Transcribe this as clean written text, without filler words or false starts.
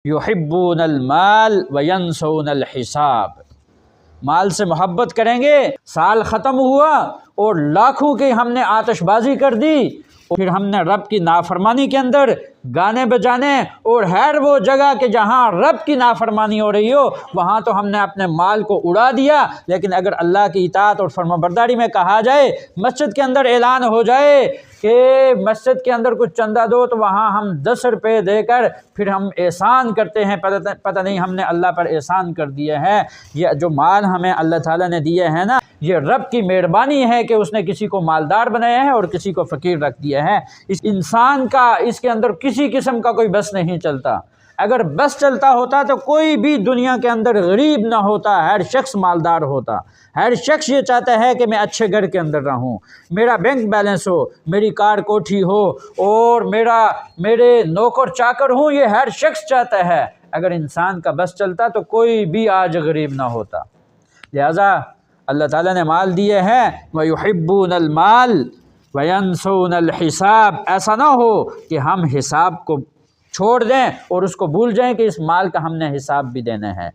یحبون المال وینسون الحساب، مال سے محبت کریں گے، سال ختم ہوا اور لاکھوں کی ہم نے آتش بازی کر دی، پھر ہم نے رب کی نافرمانی کے اندر گانے بجانے اور ہر وہ جگہ کہ جہاں رب کی نافرمانی ہو رہی ہو وہاں تو ہم نے اپنے مال کو اڑا دیا، لیکن اگر اللہ کی اطاعت اور فرمانبرداری میں کہا جائے، مسجد کے اندر اعلان ہو جائے کہ مسجد کے اندر کچھ چندہ دو، تو وہاں ہم 10 روپے دے کر پھر ہم احسان کرتے ہیں، پتہ نہیں ہم نے اللہ پر احسان کر دیا ہے۔ یہ جو مال ہمیں اللہ تعالیٰ نے دیے ہیں نا، یہ رب کی مہربانی ہے کہ اس نے کسی کو مالدار بنایا ہے اور کسی کو فقیر رکھ دیا ہے۔ اس انسان کا اس کے اندر کسی قسم کا کوئی بس نہیں چلتا، اگر بس چلتا ہوتا تو کوئی بھی دنیا کے اندر غریب نہ ہوتا، ہر شخص مالدار ہوتا، ہر شخص یہ چاہتا ہے کہ میں اچھے گھر کے اندر رہوں، میرا بینک بیلنس ہو، میری کار کوٹھی ہو اور میرے نوکر چاکر ہوں، یہ ہر شخص چاہتا ہے۔ اگر انسان کا بس چلتا تو کوئی بھی آج غریب نہ ہوتا۔ لہذا اللہ تعالیٰ نے مال دیے ہیں، وَيُحِبُّونَ الْمَالَ وَيَنْسَوْنَ الْحِسَابَ، ایسا نہ ہو کہ ہم حساب کو چھوڑ دیں اور اس کو بھول جائیں کہ اس مال کا ہم نے حساب بھی دینا ہے۔